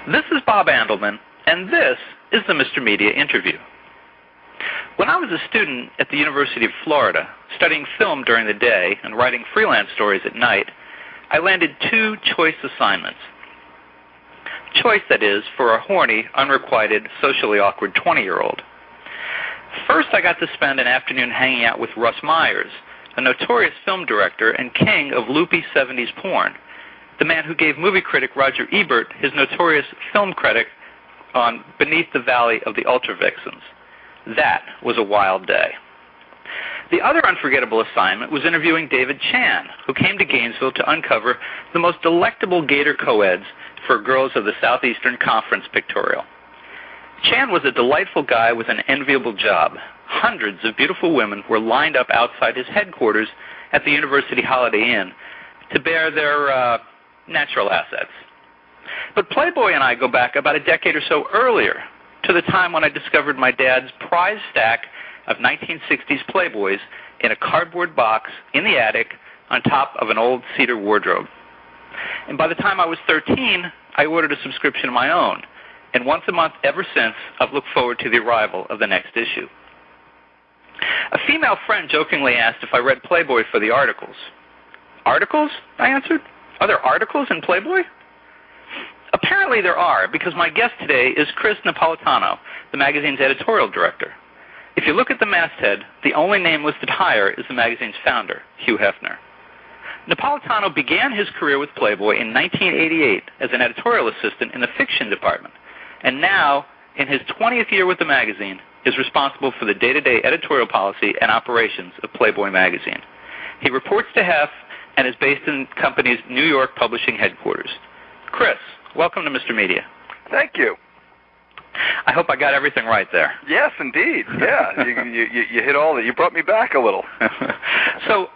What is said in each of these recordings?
This is Bob Andelman, and this is the Mr. Media interview. When I was a student at the University of Florida, studying film during the day and writing freelance stories at night, I landed 2 choice assignments. Choice, that is, for a horny, unrequited, socially awkward 20-year-old. First, I got to spend an afternoon hanging out with Russ Myers, a notorious film director and king of loopy 70s porn, the man who gave movie critic Roger Ebert his notorious film credit on Beneath the Valley of the Ultra Vixens. That was a wild day. The other unforgettable assignment was interviewing David Chan, who came to Gainesville to uncover the most delectable gator co-eds for girls of the Southeastern Conference pictorial. Chan was a delightful guy with an enviable job. Hundreds of beautiful women were lined up outside his headquarters at the University Holiday Inn to bear their natural assets. But Playboy and I go back about a decade or so earlier, to the time when I discovered my dad's prize stack of 1960s Playboys in a cardboard box in the attic on top of an old cedar wardrobe. And by the time I was 13, I ordered a subscription of my own. And once a month ever since, I've looked forward to the arrival of the next issue. A female friend jokingly asked if I read Playboy for the articles. Articles? I answered. Are there articles in Playboy? Apparently there are, because my guest today is Chris Napolitano, the magazine's editorial director. If you look at the masthead, the only name listed higher is the magazine's founder, Hugh Hefner. Napolitano began his career with Playboy in 1988 as an editorial assistant in the fiction department, and now, in his 20th year with the magazine, is responsible for the day-to-day editorial policy and operations of Playboy magazine. He reports to Hef and is based in the company's New York publishing headquarters. Chris, welcome to Mr. Media. Thank you. I hope I got everything right there. Yes, indeed. Yeah, you hit all that. You brought me back a little. So,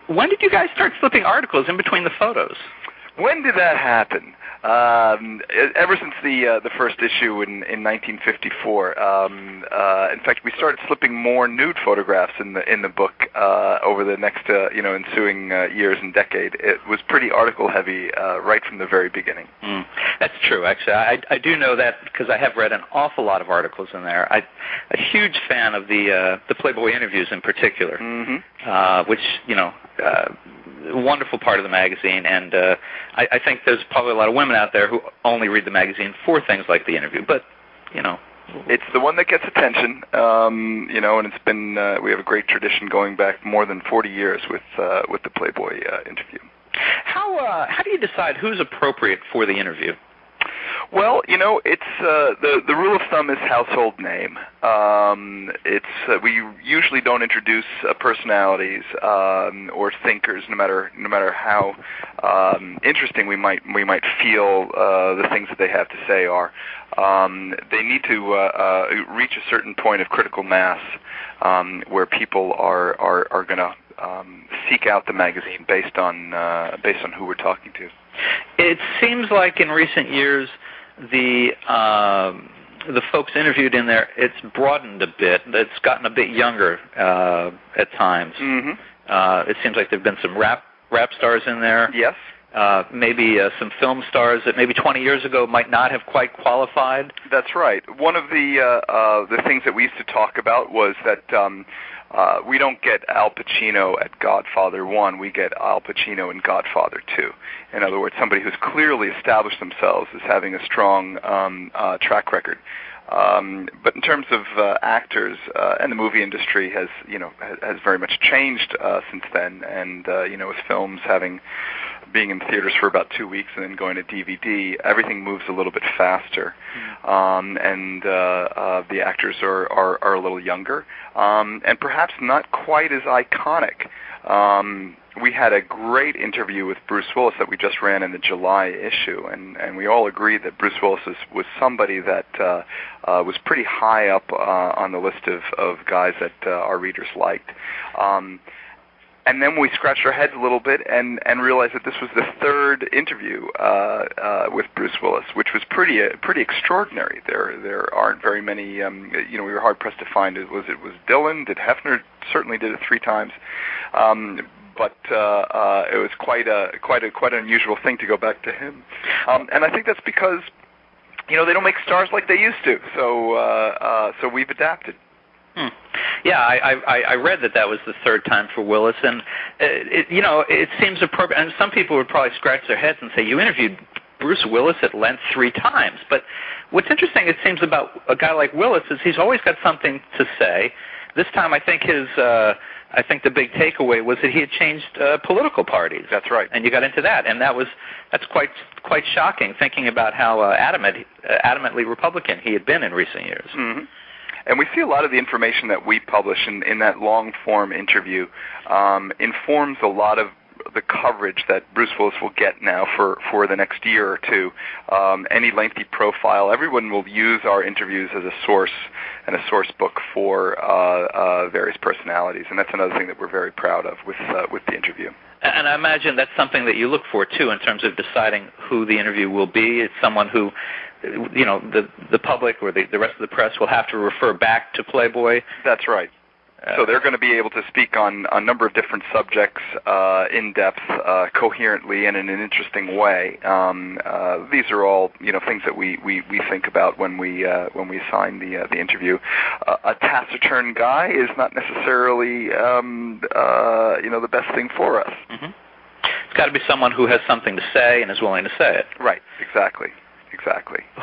when did you guys start slipping articles in between the photos? When did that happen? Ever since the first issue in 1954. In fact, we started slipping more nude photographs in the book over the next ensuing years and decade. It was pretty article heavy right from the very beginning. That's true. Actually, I do know that because I have read an awful lot of articles in there. I'm a huge fan of the Playboy interviews in particular, which wonderful part of the magazine, and I think there's probably a lot of women out there who only read the magazine for things like the interview, but, It's the one that gets attention, and it's been, we have a great tradition going back more than 40 years with the Playboy interview. How do you decide who's appropriate for the interview? Well, it's the rule of thumb is household name. We usually don't introduce personalities or thinkers, no matter how interesting we might feel the things that they have to say are. They need to reach a certain point of critical mass where people are going to seek out the magazine based on who we're talking to. It seems like in recent years the folks interviewed in there, it's broadened a bit. It's gotten a bit younger at times. It seems like there've been some rap stars in there. Yes. Maybe some film stars that maybe 20 years ago might not have quite qualified. That's right. One of the things that we used to talk about was that we don't get Al Pacino at Godfather 1, we get Al Pacino in Godfather 2. In other words, somebody who's clearly established themselves as having a strong track record. But in terms of actors, and the movie industry has very much changed since then, and with films being in theaters for about 2 weeks and then going to DVD, everything moves a little bit faster, and the actors are a little younger, and perhaps not quite as iconic. We had a great interview with Bruce Willis that we just ran in the July issue, and we all agreed that Bruce Willis was somebody that was pretty high up on the list of guys that our readers liked. And then we scratched our heads a little bit and realized that this was the third interview with Bruce Willis, which was pretty extraordinary. There aren't very many. We were hard pressed to find it. Was Dylan? Did Hefner? Certainly did it 3 times. But it was quite an unusual thing to go back to him. And I think that's because they don't make stars like they used to. So we've adapted. Yeah, I read that was the third time for Willis, and it seems appropriate. And some people would probably scratch their heads and say, "You interviewed Bruce Willis at length 3 times." But what's interesting, it seems, about a guy like Willis is he's always got something to say. This time, I think the big takeaway was that he had changed political parties. That's right. And you got into that, and that's quite shocking, thinking about how adamantly Republican he had been in recent years. Mm-hmm. And we see a lot of the information that we publish in that long-form interview informs a lot of the coverage that Bruce Willis will get now for the next year or two. Any lengthy profile, everyone will use our interviews as a source and a source book for various personalities, and that's another thing that we're very proud of with the interview. And I imagine that's something that you look for, too, in terms of deciding who the interview will be. It's someone who, the public or the rest of the press will have to refer back to Playboy. That's right. So they're going to be able to speak on a number of different subjects in depth, coherently, and in an interesting way. These are all things that we think about when we assign the interview. A taciturn guy is not necessarily the best thing for us. Mm-hmm. It's got to be someone who has something to say and is willing to say it. Right. Exactly.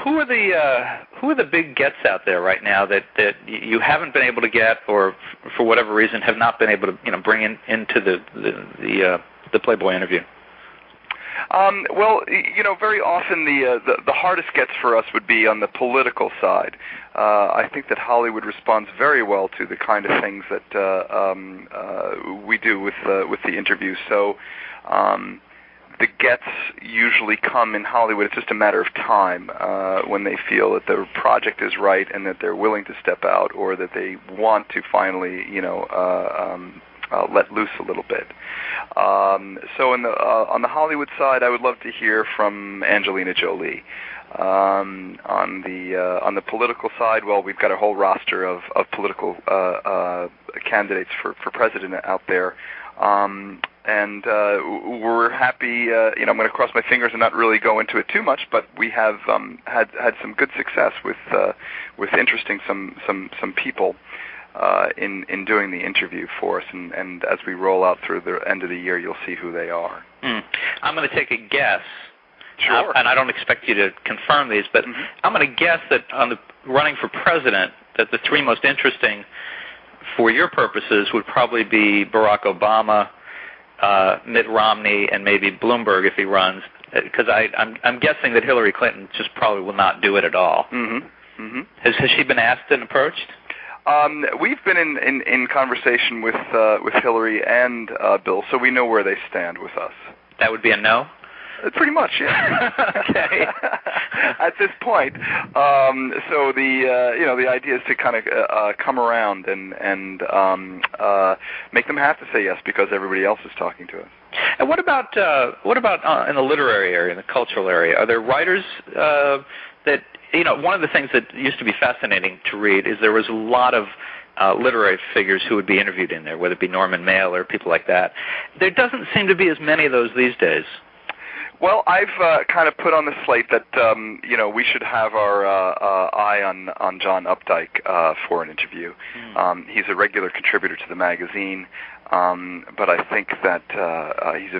Who are the big gets out there right now that you haven't been able to get, or for whatever reason have not been able to bring into the Playboy interview? Well, very often the hardest gets for us would be on the political side. I think that Hollywood responds very well to the kind of things that we do with the interview. So. The gets usually come in Hollywood. It's just a matter of time when they feel that the project is right and that they're willing to step out, or that they want to finally, let loose a little bit. So on the Hollywood side, I would love to hear from Angelina Jolie. On the political side, well, we've got a whole roster of political candidates for president out there. And we're happy. I'm going to cross my fingers and not really go into it too much, but we have had some good success with interesting some people in doing the interview for us. And as we roll out through the end of the year, you'll see who they are. I'm going to take a guess. Sure. And I don't expect you to confirm these, but I'm going to guess that on the running for president, that the 3 most interesting, for your purposes, would probably be Barack Obama, Mitt Romney, and maybe Bloomberg if he runs, because I'm guessing that Hillary Clinton just probably will not do it at all. Mm-hmm. Mm-hmm. Has she been asked and approached? We've been in conversation with Hillary and Bill, so we know where they stand with us. That would be a no? Pretty much, yeah. Okay. At this point, so the idea is to kind of come around and make them have to say yes because everybody else is talking to us. And what about in the literary area, in the cultural area? Are there writers that one of the things that used to be fascinating to read is there was a lot of literary figures who would be interviewed in there, whether it be Norman Mailer or people like that. There doesn't seem to be as many of those these days. Well, I've kind of put on the slate that we should have our eye on John Updike for an interview. He's a regular contributor to the magazine, but I think that he's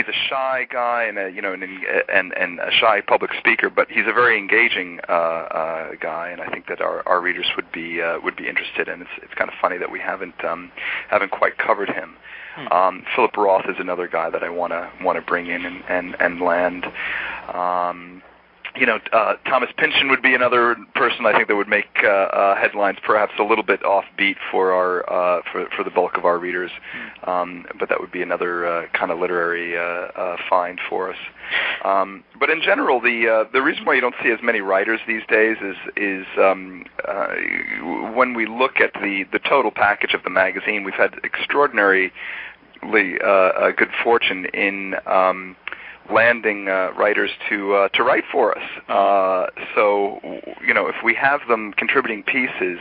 a shy guy and a shy public speaker, but he's a very engaging guy, and I think that our readers would be interested. And it's kind of funny that we haven't quite covered him. Philip Roth is another guy that I want to bring in and land. Thomas Pynchon would be another person I think that would make headlines, perhaps a little bit offbeat for our for the bulk of our readers, but that would be another kind of literary find for us. But in general, the reason why you don't see as many writers these days is when we look at the total package of the magazine, we've had extraordinarily good fortune in landing writers to write for us. So, if we have them contributing pieces,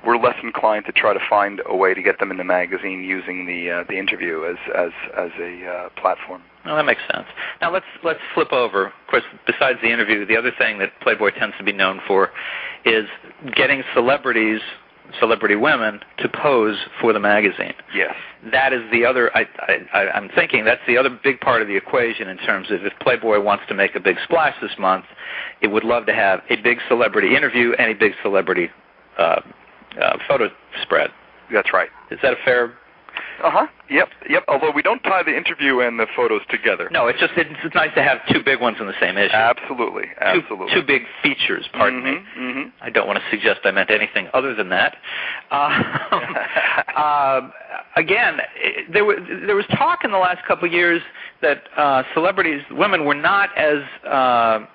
we're less inclined to try to find a way to get them in the magazine using the interview as a platform. Well, that makes sense. Now let's flip over. Of course, besides the interview, the other thing that Playboy tends to be known for is getting celebrity women to pose for the magazine. Yes. That is the other, I'm thinking that's the other big part of the equation in terms of if Playboy wants to make a big splash this month, it would love to have a big celebrity interview and a big celebrity photo spread. That's right. Is that a fair... Yep. Although we don't tie the interview and the photos together. No, it's nice to have two big ones in the same issue. Absolutely. Two big features, pardon me. Mm-hmm. I don't want to suggest I meant anything other than that. Again, there was talk in the last couple of years that women were not as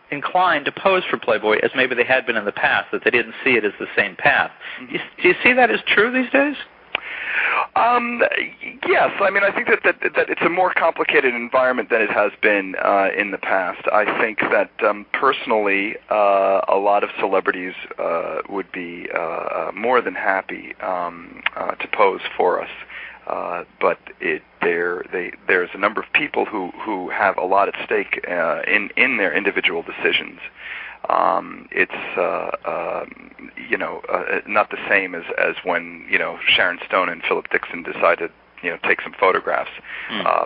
inclined to pose for Playboy as maybe they had been in the past, that they didn't see it as the same path. Mm-hmm. Do you see that as true these days? Yes, I mean, I think that it's a more complicated environment than it has been in the past. I think that personally, a lot of celebrities would be more than happy to pose for us. But there's a number of people who have a lot at stake in their individual decisions. It's not the same as when Sharon Stone and Philip Dixon decided take some photographs.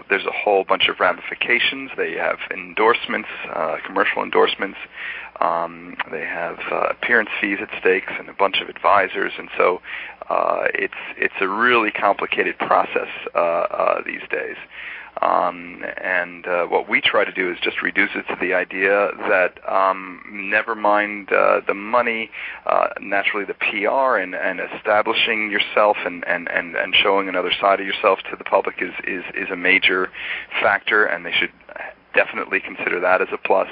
There's a whole bunch of ramifications. They have endorsements, commercial endorsements. They have appearance fees at stakes and a bunch of advisors, and so it's a really complicated process these days. And what we try to do is just reduce it to the idea that never mind the money, naturally the PR and establishing yourself and showing another side of yourself to the public is a major factor, and they should definitely consider that as a plus.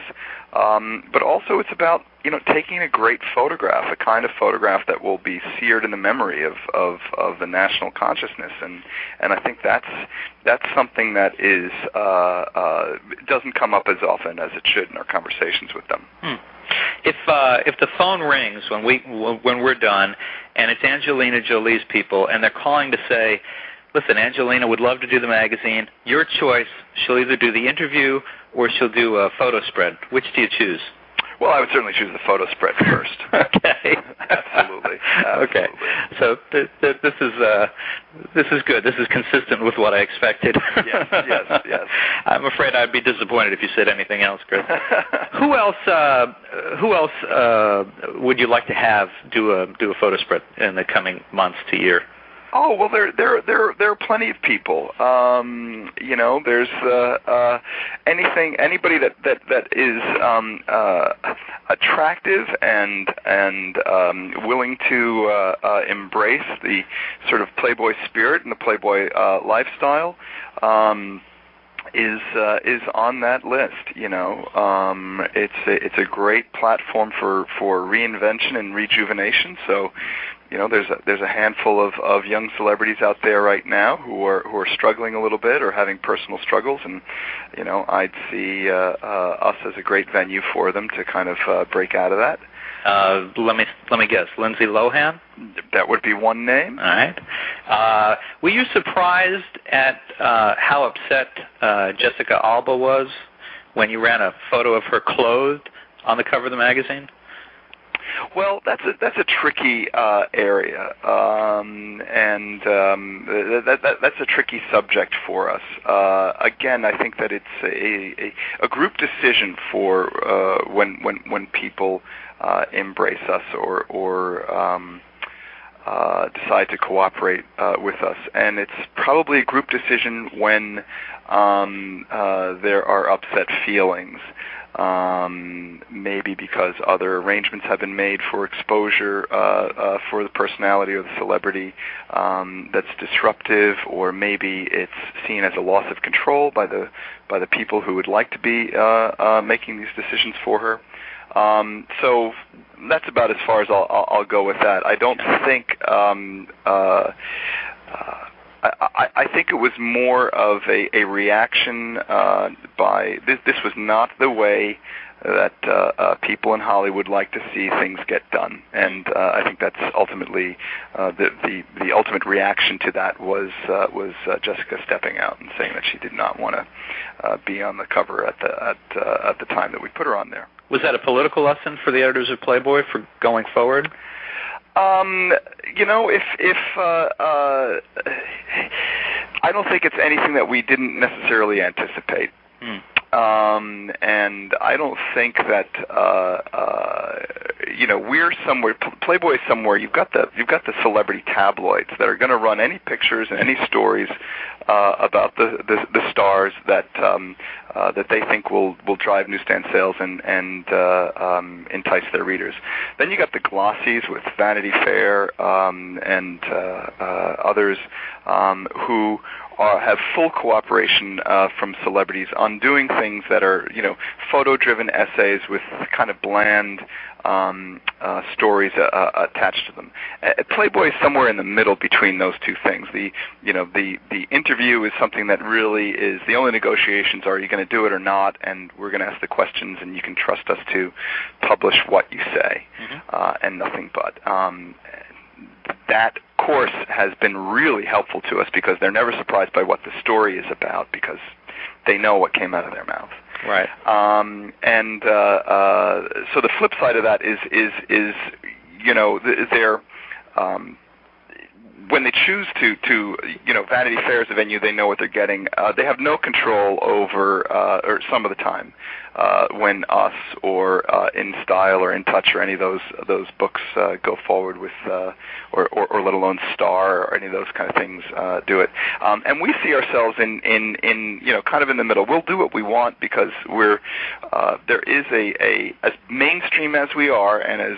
But also it's about taking a great photograph, a kind of photograph that will be seared in the memory of the national consciousness, and I think that's something that is doesn't come up as often as it should in our conversations with them. If the phone rings when we're done, and it's Angelina Jolie's people, and they're calling to say, listen, Angelina would love to do the magazine. Your choice. She'll either do the interview or she'll do a photo spread. Which do you choose? Well, I would certainly choose the photo spread first. Okay. Absolutely. Okay. So this is good. This is consistent with what I expected. Yes. I'm afraid I'd be disappointed if you said anything else, Chris. Who else would you like to have do a photo spread in the coming months to year? Oh, well, there are plenty of people. There's anybody that is attractive and willing to embrace the sort of Playboy spirit and the Playboy lifestyle. Is on that list. It's a great platform for reinvention and rejuvenation. So, there's a handful of young celebrities out there right now who are struggling a little bit or having personal struggles, and I'd see us as a great venue for them to kind of break out of that. Let me guess. Lindsay Lohan? That would be one name. All right. Were you surprised at how upset Jessica Alba was when you ran a photo of her clothed on the cover of the magazine? Well, that's a tricky area, and that's a tricky subject for us. Again, I think that it's a group decision for when people embrace us or decide to cooperate with us, and it's probably a group decision when there are upset feelings. Maybe because other arrangements have been made for exposure for the personality or the celebrity that's disruptive, or maybe it's seen as a loss of control by the people who would like to be making these decisions for her. So that's about as far as I'll go with that. I don't think. I think it was more of a reaction by this was not the way people in Hollywood like to see things get done, and I think that's ultimately the ultimate reaction to that was Jessica stepping out and saying that she did not want to be on the cover at the time that we put her on there. Was that a political lesson for the editors of Playboy for going forward? If I don't think it's anything that we didn't necessarily anticipate. And I don't think that we're somewhere. Playboy is somewhere. You've got the celebrity tabloids that are going to run any pictures and any stories about the stars that they think will drive newsstand sales and entice their readers. Then you got the glossies with Vanity Fair and others who have full cooperation from celebrities on doing things that are, photo-driven essays with kind of bland stories attached to them. Playboy is somewhere in the middle between those two things. The interview is something that really is the only negotiations are you going to do it or not, and we're going to ask the questions, and you can trust us to publish what you say, and nothing but. That course has been really helpful to us because they're never surprised by what the story is about because they know what came out of their mouth. Right. So the flip side of that is they're when they choose to Vanity Fair is a venue, they know what they're getting. They have no control over, or some of the time, when Us or In Style or In Touch or any of those books go forward with, or let alone Star or any of those kind of things do it. And we see ourselves in kind of in the middle. We'll do what we want because we're there is as mainstream as we are and as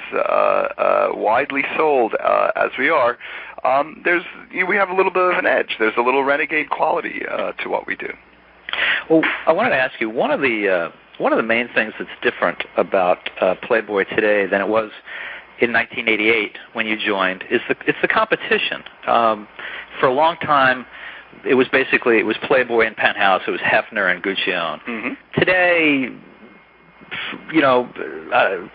widely sold as we are. We have a little bit of an edge. There's a little renegade quality to what we do. Well, I wanted to ask you one of the main things that's different about Playboy today than it was in 1988 when you joined is it's the competition. For a long time, it was Playboy and Penthouse. It was Hefner and Guccione. Mm-hmm. Today,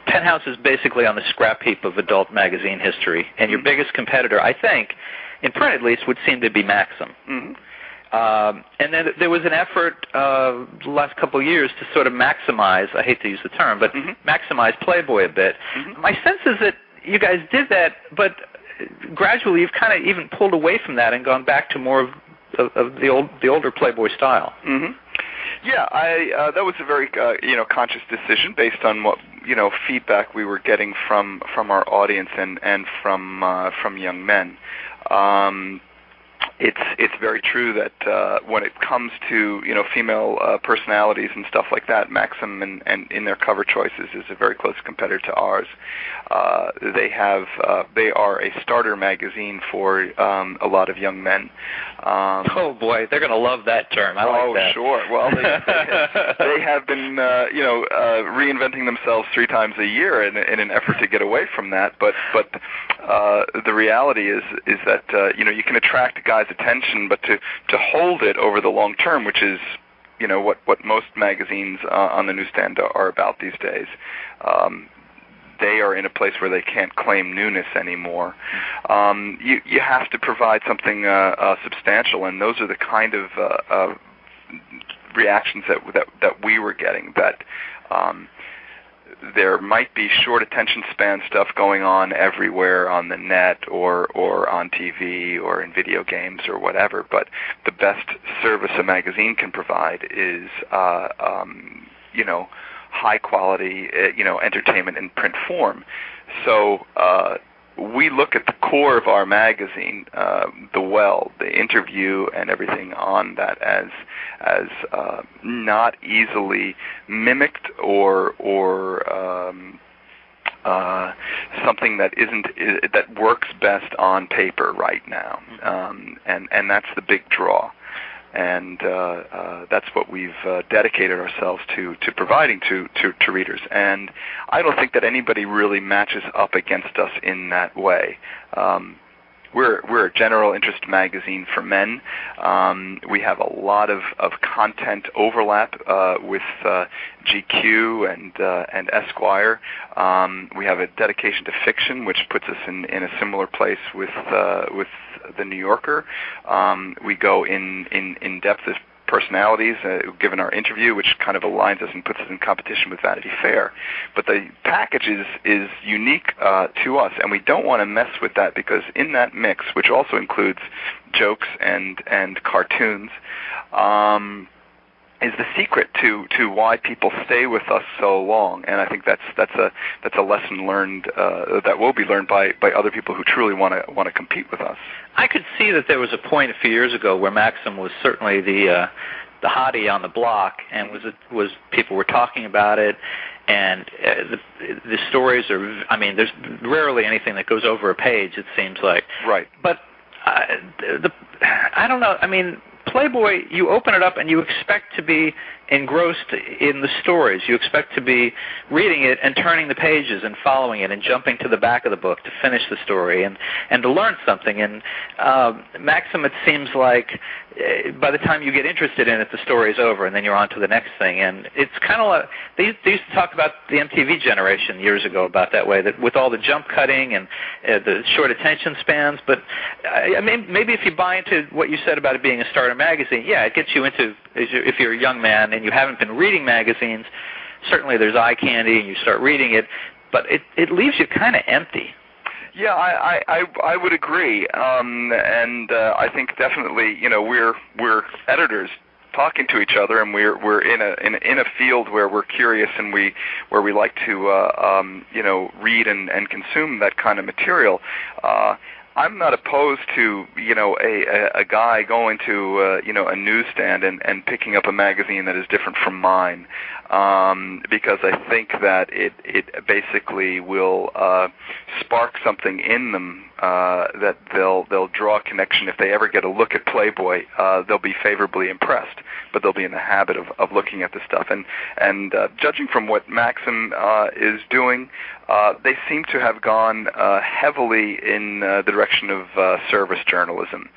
Penthouse is basically on the scrap heap of adult magazine history, and your biggest competitor, I think, in print at least, would seem to be Maxim. Mm-hmm. And then there was an effort the last couple of years to sort of maximize, I hate to use the term, but maximize Playboy a bit. Mm-hmm. My sense is that you guys did that, but gradually you've kind of even pulled away from that and gone back to more of the older Playboy style. Mm-hmm. Yeah, that was a very conscious decision based on what feedback we were getting from our audience and from young men. It's very true that when it comes to female personalities and stuff like that, Maxim and in their cover choices is a very close competitor to ours. They are a starter magazine for a lot of young men. Oh boy, they're going to love that term. I like that. Oh sure. Well, they have been reinventing themselves 3 times a year in an effort to get away from that. But the reality is that you can attract guys' attention, but to hold it over the long term, which is what most magazines on the newsstand are about these days. They are in a place where they can't claim newness anymore. You have to provide something substantial, and those are the kind of reactions that we were getting. That there might be short attention span stuff going on everywhere on the net or on TV or in video games or whatever, but the best service a magazine can provide is high quality entertainment in print form. So we look at the core of our magazine, the interview and everything on that as not easily mimicked or something that works best on paper right now, and that's the big draw. And that's what we've dedicated ourselves to providing to readers. And I don't think that anybody really matches up against us in that way. we're a general interest magazine for men. We have a lot of content overlap with GQ and Esquire. We have a dedication to fiction, which puts us in a similar place with the New Yorker. We go in depth as personalities, given our interview, which kind of aligns us and puts us in competition with Vanity Fair. But the package is unique to us, and we don't want to mess with that, because in that mix, which also includes jokes and cartoons, is the secret to why people stay with us so long. And I think that's a lesson learned that will be learned by other people who truly want to compete with us. I could see that there was a point a few years ago where Maxim was certainly the hottie on the block, and was people were talking about it, and the stories are. I mean, there's rarely anything that goes over a page, it seems like. Right. But I don't know. I mean, Playboy, you open it up and you expect to be engrossed in the stories. You expect to be reading it and turning the pages and following it and jumping to the back of the book to finish the story and to learn something. And Maxim, it seems like by the time you get interested in it, the story is over, and then you're on to the next thing. And it's kind of like they used to talk about the MTV generation years ago about that way, that with all the jump cutting and the short attention spans. But I mean, maybe if you buy into what you said about it being a starter magazine, yeah, it gets you into, if you're a young man and you haven't been reading magazines, certainly there's eye candy and you start reading it, but it leaves you kind of empty. Yeah, I would agree, and I think definitely, you know, we're editors talking to each other, and we're in a field where we're curious and where we like to you know, read and consume that kind of material. I'm not opposed to, you know, a guy going to you know, a newsstand and picking up a magazine that is different from mine, because I think that it basically will spark something in them that they'll draw a connection. If they ever get a look at Playboy, they'll be favorably impressed, but they'll be in the habit of looking at the stuff. And judging from what Maxim is doing, they seem to have gone heavily in the direction of service journalism.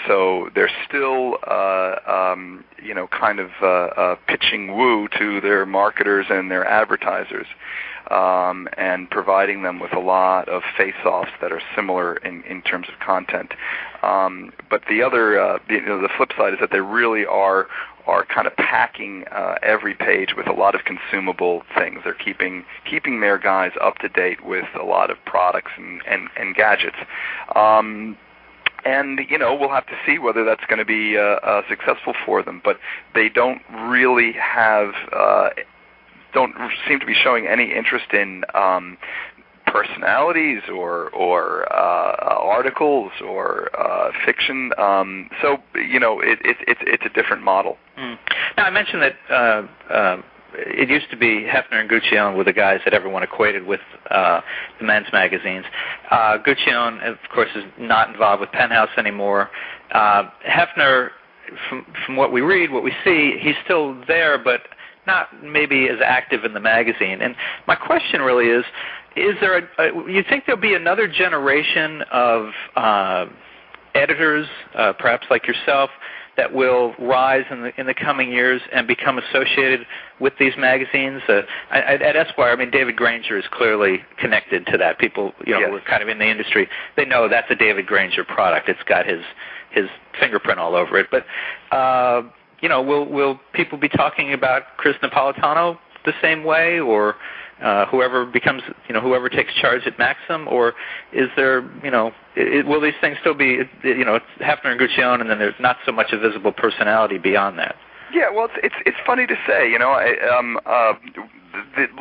So they're still, you know, kind of pitching woo to their marketers and their advertisers, and providing them with a lot of face-offs that are similar in terms of content. But the other, you know, the flip side is that they really are kind of packing every page with a lot of consumable things. They're keeping their guys up to date with a lot of products and gadgets. And, you know, we'll have to see whether that's going to be successful for them. But they don't really have, don't seem to be showing any interest in personalities or articles or fiction. So, you know, it's a different model. Now, I mentioned that it used to be Hefner and Guccione were the guys that everyone equated with the men's magazines. Guccione, of course, is not involved with Penthouse anymore. Hefner, from what we read, what we see, he's still there, but not maybe as active in the magazine. And my question really is there you think there'll be another generation of editors, perhaps like yourself, that will rise in the coming years and become associated with these magazines? At Esquire, I mean, David Granger is clearly connected to that. People, you know, yes, who are kind of in the industry, they know that's a David Granger product. It's got his fingerprint all over it. But you know, will people be talking about Chris Napolitano the same way, or whoever becomes, you know, whoever takes charge at Maxim, or is there, you know, will these things still be, you know, it's Hefner and Guccione, and then there's not so much a visible personality beyond that? Yeah, well, it's funny to say, you know,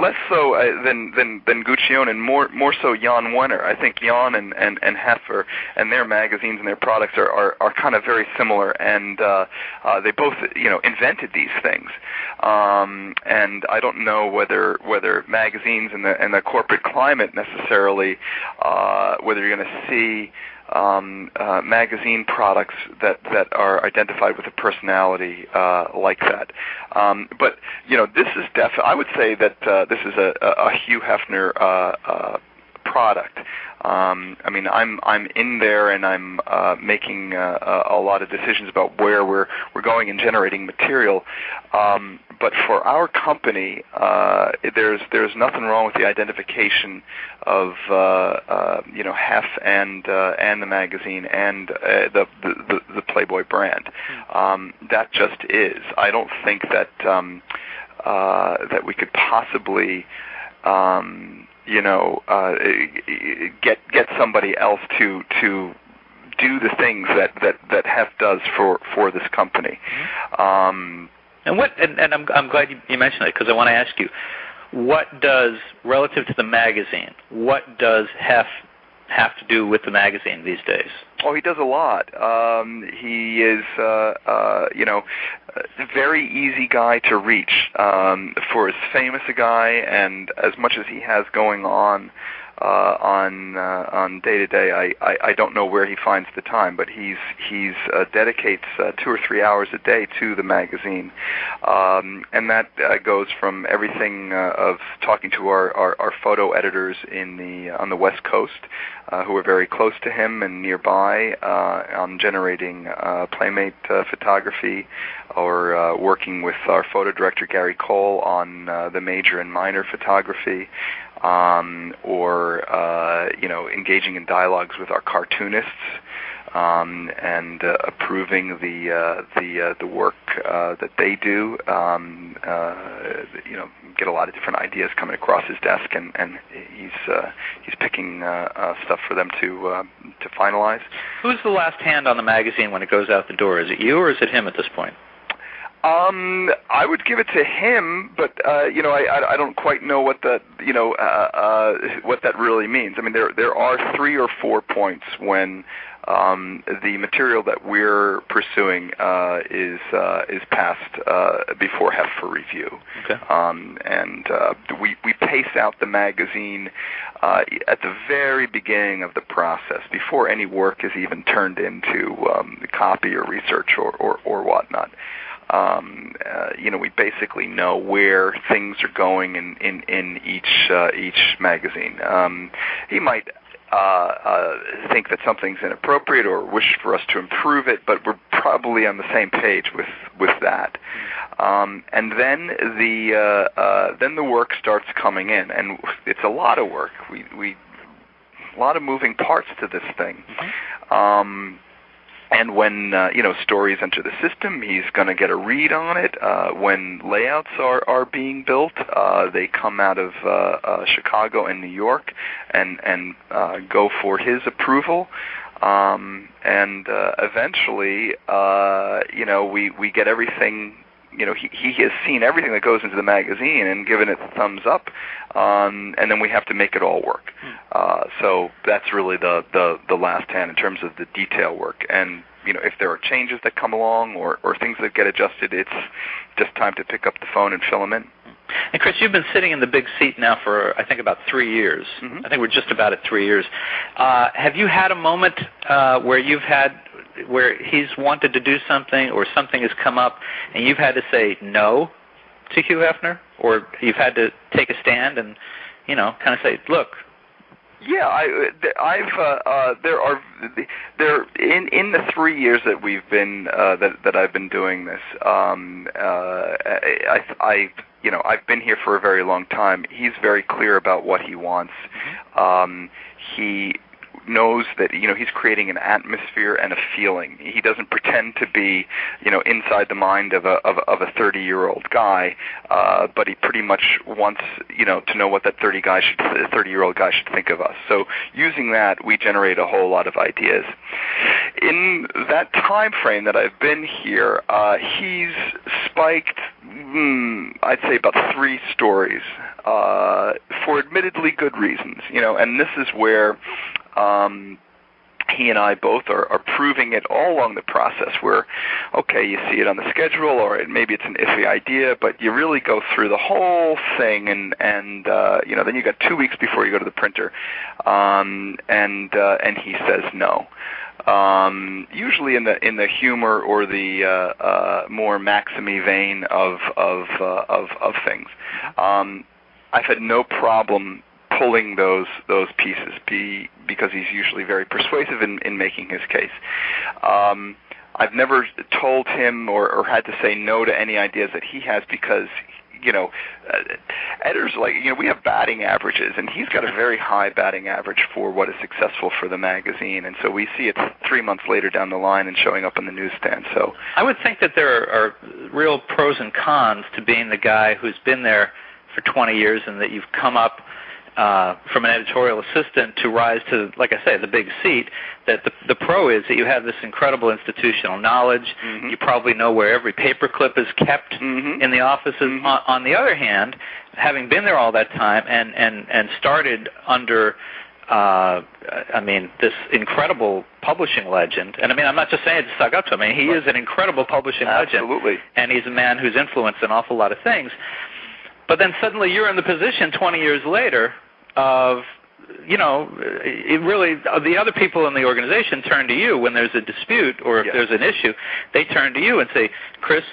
less so than Guccione, and more so Jan Wenner. I think Jan and Hefner and their magazines and their products are kind of very similar, and they both, you know, invented these things. And I don't know whether magazines and the corporate climate necessarily, whether you're going to see magazine products that are identified with a personality like that. But, you know, this is I would say that this is a Hugh Hefner product. I mean, I'm in there and I'm making a lot of decisions about where we're going and generating material. But for our company, there's nothing wrong with the identification of Hef and the magazine and the Playboy brand. That just is. I don't think that that we could possibly get somebody else to do the things that Hef does for this company. And I'm glad you mentioned it, because I want to ask you, what does, relative to the magazine, what does Hef have to do with the magazine these days? Oh, he does a lot. He is, a very easy guy to reach. For as famous a guy and as much as he has going on day to day, I don't know where he finds the time, but he's dedicates 2 or 3 hours a day to the magazine, and that goes from everything of talking to our photo editors on the West Coast, who are very close to him and nearby, on generating Playmate photography, or working with our photo director Gary Cole on the major and minor photography. Or engaging in dialogues with our cartoonists, and approving the work that they do. Get a lot of different ideas coming across his desk, and he's picking stuff for them to finalize. Who's the last hand on the magazine when it goes out the door? Is it you or is it him at this point? I would give it to him, but I don't quite know what that what that really means. I mean, there are 3 or 4 points when the material that we're pursuing is passed before Hef for review. Okay. And we pace out the magazine at the very beginning of the process, before any work is even turned into copy or research or whatnot. We basically know where things are going in each magazine. He might think that something's inappropriate or wish for us to improve it, but we're probably on the same page with that. And then the work starts coming in, and it's a lot of work. We a lot of moving parts to this thing. Mm-hmm. And when stories enter the system, he's going to get a read on it. When layouts are being built, they come out of Chicago and New York and go for his approval. And eventually, we get everything. He has seen everything that goes into the magazine and given it the thumbs up, and then we have to make it all work. So that's really the last hand in terms of the detail work. And if there are changes that come along or things that get adjusted, it's just time to pick up the phone and fill them in. And Chris, you've been sitting in the big seat now for, I think, about 3 years. Mm-hmm. I think we're just about at 3 years. Have you had a moment where he's wanted to do something or something has come up and you've had to say no to Hugh Hefner, or you've had to take a stand and kind of say, look? Yeah, in the 3 years that we've been that I've been doing this, I've been here for a very long time. He's very clear about what he wants. He knows that he's creating an atmosphere and a feeling. He doesn't pretend to be inside the mind of a 30-year-old guy, but he pretty much wants to know what that 30-year-old guy should think of us. So using that, we generate a whole lot of ideas. In that time frame that I've been here, he's spiked I'd say about 3 stories for admittedly good reasons, and this is where he and I both are proving it all along the process where, okay, you see it on the schedule, or maybe it's an iffy idea, but you really go through the whole thing, and then you got 2 weeks before you go to the printer, and he says no. Usually in the humor or the more Maximy vein of things. I've had no problem pulling those pieces, because he's usually very persuasive in making his case. I've never told him or had to say no to any ideas that he has, because editors, we have batting averages, and he's got a very high batting average for what is successful for the magazine, and so we see it 3 months later down the line and showing up on the newsstand. So I would think that there are real pros and cons to being the guy who's been there for 20 years, and that you've come up from an editorial assistant to rise to, like I say, the big seat. That the pro is that you have this incredible institutional knowledge. Mm-hmm. You probably know where every paperclip is kept mm-hmm. in the offices. Mm-hmm. On the other hand, having been there all that time and started under this incredible publishing legend, and I'm not just saying it to suck up to him. He is an incredible publishing legend. Absolutely. And he's a man who's influenced an awful lot of things. But then suddenly you're in the position 20 years later of, it really, the other people in the organization turn to you when there's a dispute or if there's an issue. They turn to you and say, Chris,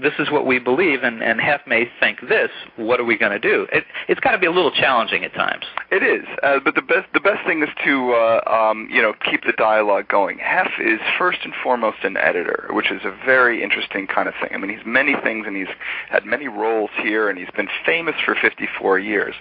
this is what we believe, and Hef may think this. What are we going to do? It's got to be a little challenging at times. It is, but the best thing is to keep the dialogue going. Hef is first and foremost an editor, which is a very interesting kind of thing. He's many things, and he's had many roles here, and he's been famous for 54 years.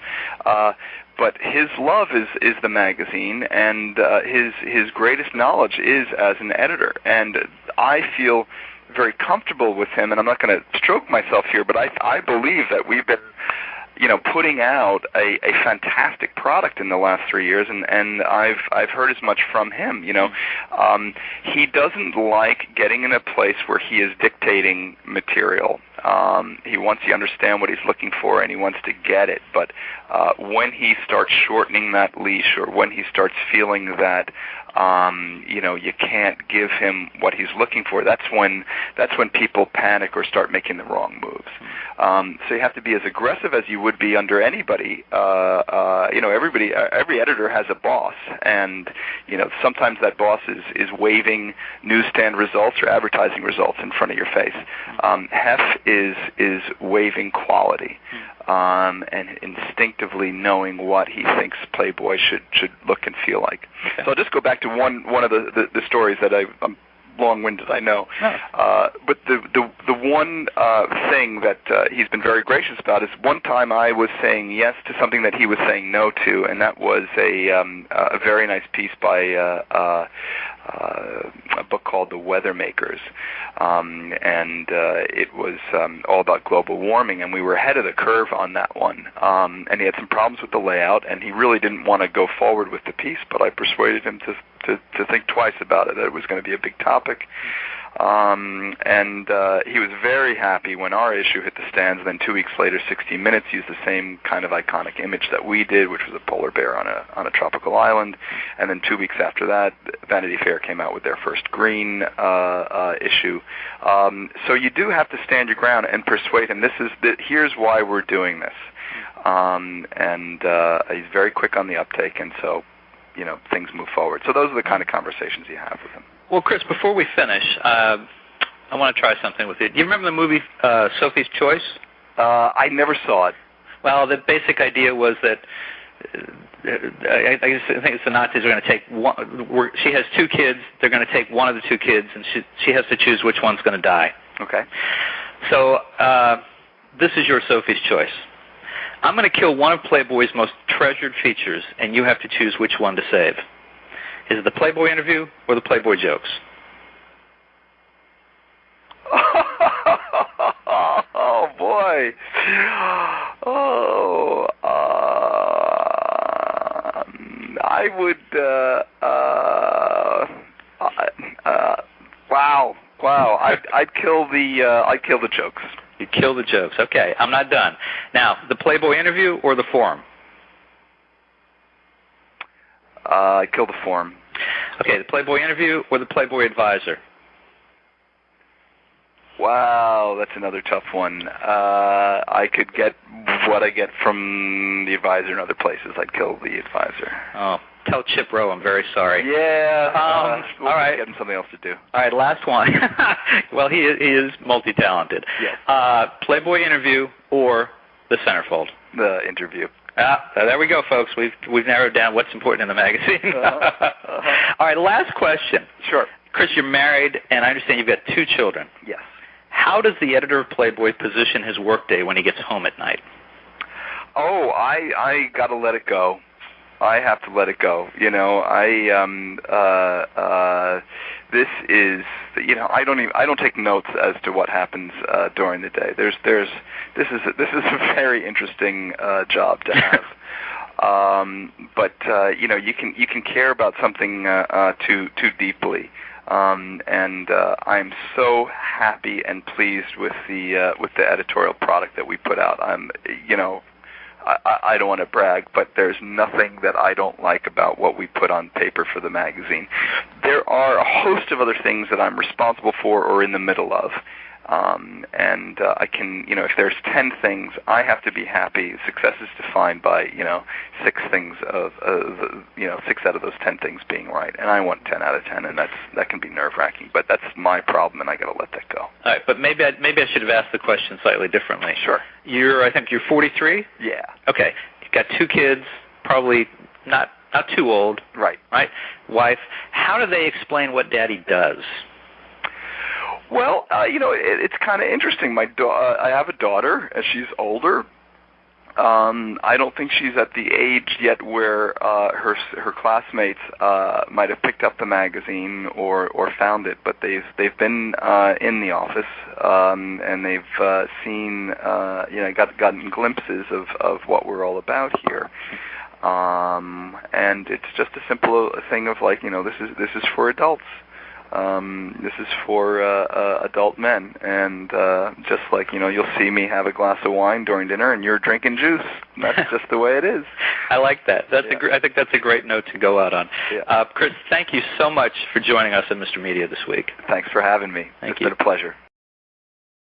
But his love is the magazine, and his greatest knowledge is as an editor. And I feel very comfortable with him, and I'm not going to stroke myself here, but I believe that we've been, putting out a fantastic product in the last 3 years, and I've heard as much from him. He doesn't like getting in a place where he is dictating material. He wants you to understand what he's looking for, and he wants to get it. But when he starts shortening that leash, or when he starts feeling that you can't give him what he's looking for, that's when people panic or start making the wrong moves. So you have to be as aggressive as you would be under anybody. Every editor has a boss, and sometimes that boss is waving newsstand results or advertising results in front of your face. Hef is waving quality. And instinctively knowing what he thinks Playboy should look and feel like. Okay. So I'll just go back to one of the stories that I'm long-winded, I know. No. But the one thing that he's been very gracious about is one time I was saying yes to something that he was saying no to, and that was a very nice piece by a book called The Weather Makers, and it was all about global warming, and we were ahead of the curve on that one. And he had some problems with the layout, and he really didn't want to go forward with the piece, but I persuaded him to think twice about it, that it was going to be a big topic. And he was very happy when our issue hit the stands. Then 2 weeks later, 60 Minutes used the same kind of iconic image that we did, which was a polar bear on a tropical island. And then 2 weeks after that, Vanity Fair came out with their first green issue. So you do have to stand your ground and persuade him. Here's why we're doing this. And he's very quick on the uptake, and so things move forward. So those are the kind of conversations you have with him. Well, Chris, before we finish, I want to try something with you. Do you remember the movie Sophie's Choice? I never saw it. Well, the basic idea was that I think it's the Nazis are going to take one. She has 2 kids. They're going to take one of the 2 kids, and she has to choose which one's going to die. Okay. So this is your Sophie's Choice. I'm going to kill one of Playboy's most treasured features, and you have to choose which one to save. Is it the Playboy interview or the Playboy jokes? Oh, boy. Oh, I would, wow. I'd kill the jokes. You kill the jokes. Okay, I'm not done. Now, the Playboy interview or the forum? I'd kill the forum. Okay, the Playboy interview or the Playboy advisor? Wow, that's another tough one. I could get what I get from the advisor in other places. I'd kill the advisor. Oh, tell Chip Rowe I'm very sorry. Yeah. All right. Get him something else to do. All right, last one. Well, he is multi-talented. Yes. Playboy interview or the centerfold? The interview. There we go, folks. We've narrowed down what's important in the magazine. All right, last question. Sure. Chris, you're married, and I understand you've got 2 children. Yes. How does the editor of Playboy position his workday when he gets home at night? Oh, I got to let it go. I have to let it go. This is, I don't take notes as to what happens during the day. This is a very interesting job to have. But you can care about something too deeply. And I'm so happy and pleased with the editorial product that we put out. I don't want to brag, but there's nothing that I don't like about what we put on paper for the magazine. There are a host of other things that I'm responsible for or in the middle of. I can, if there's 10 things, I have to be happy. Success is defined by, 6 things of, 6 out of those 10 things being right. And I want 10 out of 10, and that can be nerve-wracking. But that's my problem, and I got to let that go. All right, but maybe I should have asked the question slightly differently. Sure. I think you're 43? Yeah. Okay. You've got 2 kids, probably not too old. Right. Right? Wife. How do they explain what Daddy does? Well, it's kind of interesting. I have a daughter, and she's older. I don't think she's at the age yet where her classmates might have picked up the magazine or found it, but they've been in the office and they've seen gotten glimpses of what we're all about here. And it's just a simple thing of this is for adults. This is for adult men, and just like you'll see me have a glass of wine during dinner, and you're drinking juice. That's just the way it is. I like that. I think that's a great note to go out on. Yeah. Chris, thank you so much for joining us at Mr. Media this week. Thanks for having me. Thank you. It's been a pleasure.